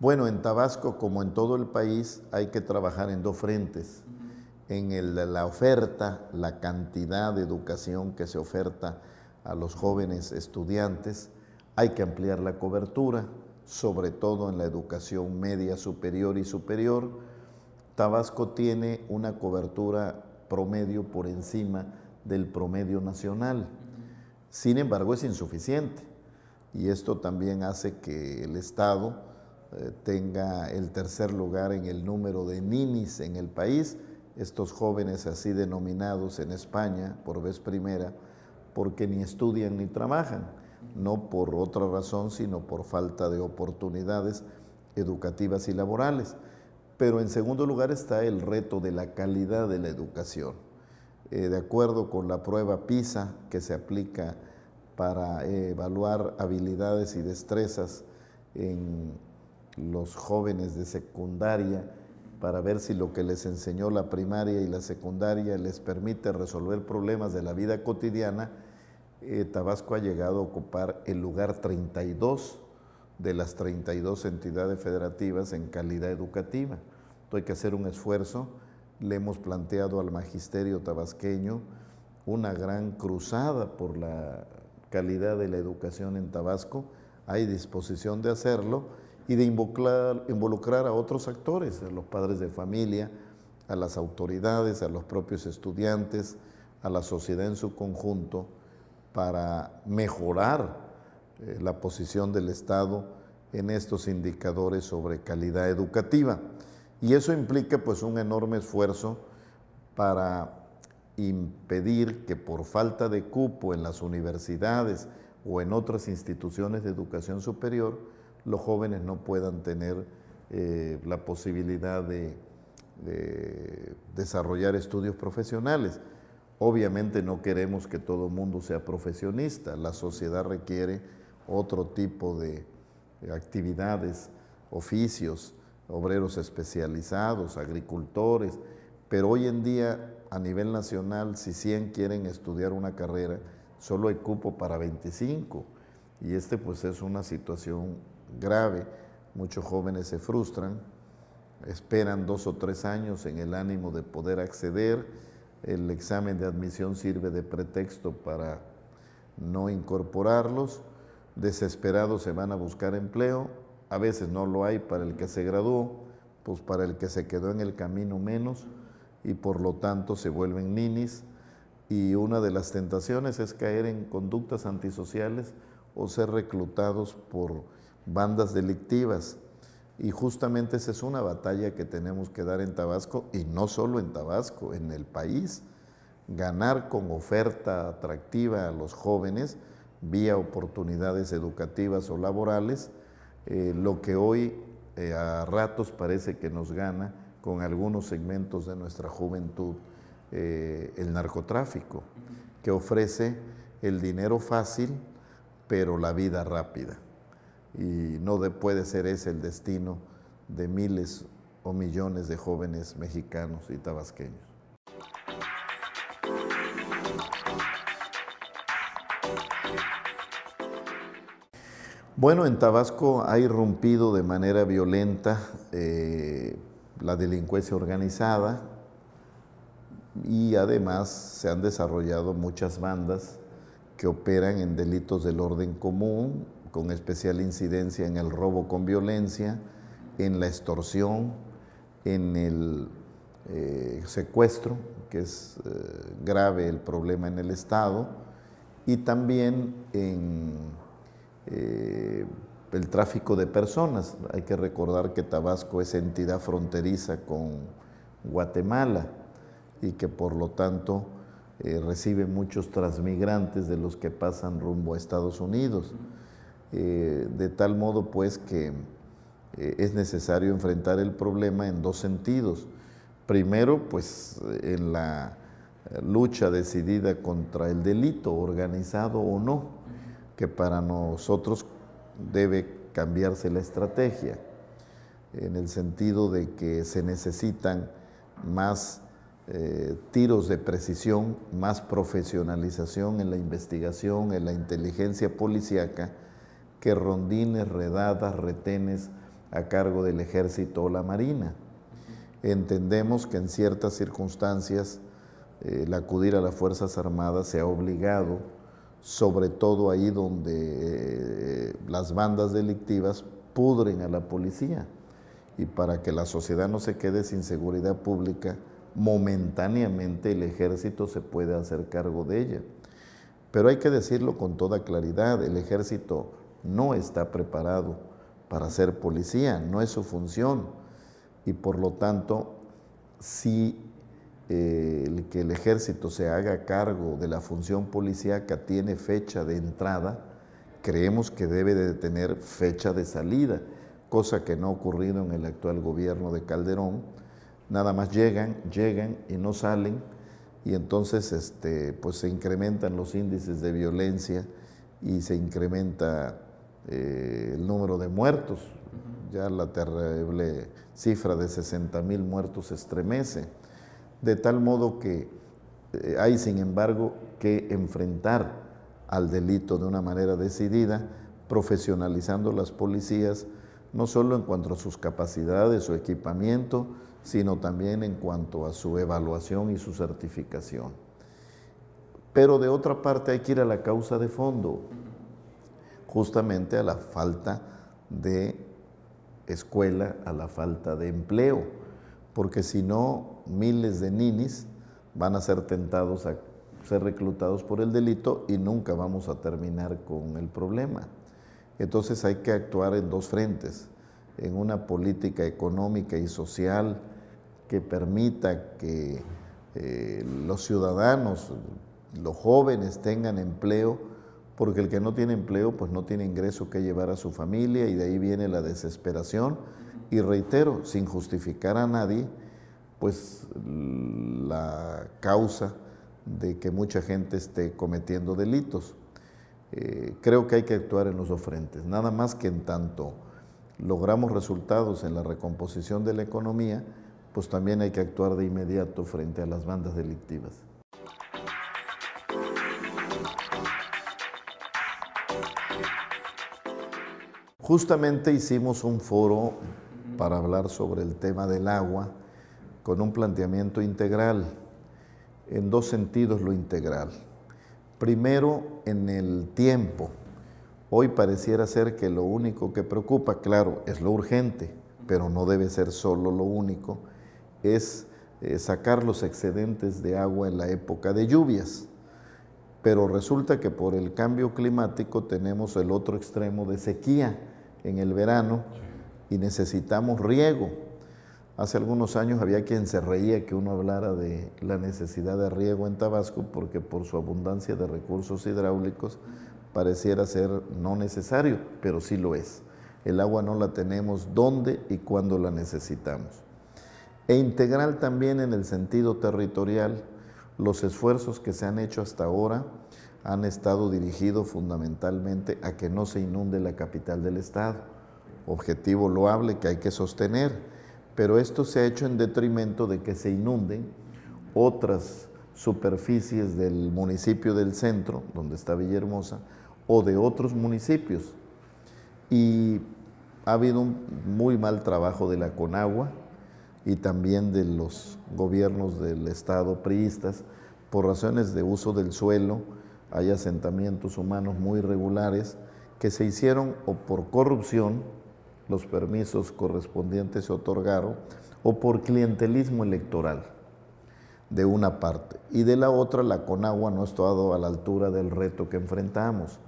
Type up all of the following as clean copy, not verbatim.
Bueno, en Tabasco, como en todo el país, hay que trabajar en dos frentes. La oferta, la cantidad de educación que se oferta a los jóvenes estudiantes, hay que ampliar la cobertura, sobre todo en la educación media superior y superior. Tabasco tiene una cobertura promedio por encima del promedio nacional. Sin embargo, es insuficiente y esto también hace que el Estado tenga el tercer lugar en el número de ninis en el país, estos jóvenes así denominados en España por vez primera, porque ni estudian ni trabajan, no por otra razón, sino por falta de oportunidades educativas y laborales. Pero en segundo lugar está el reto de la calidad de la educación. De acuerdo con la prueba PISA que se aplica para evaluar habilidades y destrezas en los jóvenes de secundaria, para ver si lo que les enseñó la primaria y la secundaria les permite resolver problemas de la vida cotidiana, Tabasco ha llegado a ocupar el lugar 32 de las 32 entidades federativas en calidad educativa. Entonces hay que hacer un esfuerzo. Le hemos planteado al magisterio tabasqueño una gran cruzada por la calidad de la educación en Tabasco. Hay disposición de hacerlo y de involucrar a otros actores, a los padres de familia, a las autoridades, a los propios estudiantes, a la sociedad en su conjunto, para mejorar la posición del Estado en estos indicadores sobre calidad educativa. Y eso implica pues un enorme esfuerzo para impedir que por falta de cupo en las universidades o en otras instituciones de educación superior, los jóvenes no puedan tener la posibilidad de desarrollar estudios profesionales. Obviamente no queremos que todo el mundo sea profesionista, la sociedad requiere otro tipo de actividades, oficios, obreros especializados, agricultores, pero hoy en día a nivel nacional, si 100 quieren estudiar una carrera, solo hay cupo para 25 y pues es una situación grave. Muchos jóvenes se frustran, esperan 2 o 3 años en el ánimo de poder acceder. El examen de admisión sirve de pretexto para no incorporarlos. Desesperados se van a buscar empleo. A veces no lo hay para el que se graduó, pues para el que se quedó en el camino menos, y por lo tanto se vuelven ninis. Y una de las tentaciones es caer en conductas antisociales o ser reclutados por bandas delictivas. Y justamente esa es una batalla que tenemos que dar en Tabasco, y no solo en Tabasco, en el país. Ganar con oferta atractiva a los jóvenes vía oportunidades educativas o laborales, lo que hoy a ratos parece que nos gana con algunos segmentos de nuestra juventud, el narcotráfico, que ofrece el dinero fácil, pero la vida rápida. Y no puede ser ese el destino de miles o millones de jóvenes mexicanos y tabasqueños. Bueno, en Tabasco ha irrumpido de manera violenta la delincuencia organizada y además se han desarrollado muchas bandas que operan en delitos del orden común, con especial incidencia en el robo con violencia, en la extorsión, en el secuestro, que es grave el problema en el Estado, y también en el tráfico de personas. Hay que recordar que Tabasco es entidad fronteriza con Guatemala y que por lo tanto recibe muchos transmigrantes de los que pasan rumbo a Estados Unidos. De tal modo pues que es necesario enfrentar el problema en dos sentidos. Primero, pues en la lucha decidida contra el delito, organizado o no, que para nosotros debe cambiarse la estrategia, en el sentido de que se necesitan más tiros de precisión, más profesionalización en la investigación, en la inteligencia policíaca, que rondines, redadas, retenes a cargo del Ejército o la Marina. Entendemos que en ciertas circunstancias el acudir a las Fuerzas Armadas se ha obligado, sobre todo ahí donde las bandas delictivas pudren a la policía. Y para que la sociedad no se quede sin seguridad pública, momentáneamente el Ejército se puede hacer cargo de ella. Pero hay que decirlo con toda claridad, el Ejército no está preparado para ser policía, no es su función. Y por lo tanto, si que el Ejército se haga cargo de la función policíaca tiene fecha de entrada, creemos que debe de tener fecha de salida, cosa que no ha ocurrido en el actual gobierno de Calderón. Nada más llegan y no salen, y entonces pues se incrementan los índices de violencia y se incrementa el número de muertos. Ya la terrible cifra de 60,000 muertos estremece, de tal modo que hay, sin embargo, que enfrentar al delito de una manera decidida, profesionalizando las policías, no solo en cuanto a sus capacidades o equipamiento, sino también en cuanto a su evaluación y su certificación. Pero de otra parte hay que ir a la causa de fondo, justamente a la falta de escuela, a la falta de empleo, porque si no, miles de ninis van a ser tentados a ser reclutados por el delito y nunca vamos a terminar con el problema. Entonces hay que actuar en dos frentes, en una política económica y social que permita que los ciudadanos, los jóvenes tengan empleo, porque el que no tiene empleo pues no tiene ingreso que llevar a su familia y de ahí viene la desesperación. Y reitero, sin justificar a nadie, pues la causa de que mucha gente esté cometiendo delitos. Creo que hay que actuar en los dos frentes, nada más que en tanto logramos resultados en la recomposición de la economía, pues también hay que actuar de inmediato frente a las bandas delictivas. Justamente hicimos un foro para hablar sobre el tema del agua con un planteamiento integral, en dos sentidos lo integral. Primero, en el tiempo. Hoy pareciera ser que lo único que preocupa, claro, es lo urgente, pero no debe ser solo lo único, es sacar los excedentes de agua en la época de lluvias. Pero resulta que por el cambio climático tenemos el otro extremo de sequía en el verano y necesitamos riego. Hace algunos años había quien se reía que uno hablara de la necesidad de riego en Tabasco porque por su abundancia de recursos hidráulicos pareciera ser no necesario, pero sí lo es. El agua no la tenemos dónde y cuándo la necesitamos. E integral también en el sentido territorial, los esfuerzos que se han hecho hasta ahora han estado dirigidos fundamentalmente a que no se inunde la capital del estado. Objetivo loable que hay que sostener, pero esto se ha hecho en detrimento de que se inunden otras superficies del municipio del centro, donde está Villahermosa, o de otros municipios. Y ha habido un muy mal trabajo de la Conagua y también de los gobiernos del estado priistas por razones de uso del suelo. Hay asentamientos humanos muy irregulares que se hicieron o por corrupción, los permisos correspondientes se otorgaron, o por clientelismo electoral de una parte, y de la otra la Conagua no ha estado a la altura del reto que enfrentamos.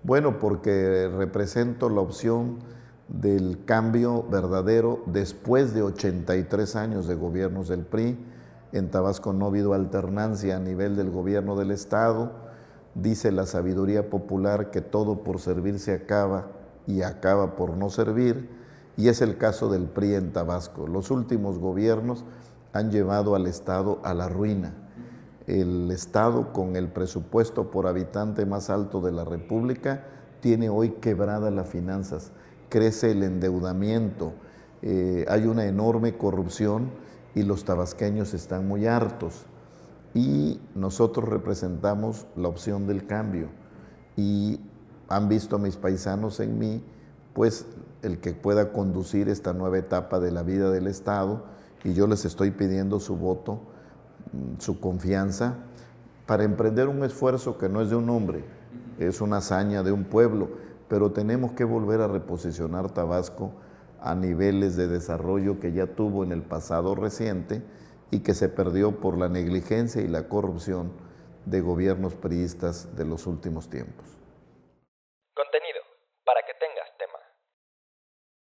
Bueno, porque represento la opción del cambio verdadero después de 83 años de gobiernos del PRI. En Tabasco no ha habido alternancia a nivel del gobierno del estado. Dice la sabiduría popular que todo por servir se acaba y acaba por no servir, y es el caso del PRI en Tabasco. Los últimos gobiernos han llevado al estado a la ruina. El estado, con el presupuesto por habitante más alto de la República, tiene hoy quebradas las finanzas, crece el endeudamiento, hay una enorme corrupción y los tabasqueños están muy hartos. y nosotros representamos la opción del cambio y han visto a mis paisanos en mí, pues el que pueda conducir esta nueva etapa de la vida del Estado, y yo les estoy pidiendo su voto, su confianza, para emprender un esfuerzo que no es de un hombre, es una hazaña de un pueblo, pero tenemos que volver a reposicionar Tabasco a niveles de desarrollo que ya tuvo en el pasado reciente y que se perdió por la negligencia y la corrupción de gobiernos priistas de los últimos tiempos.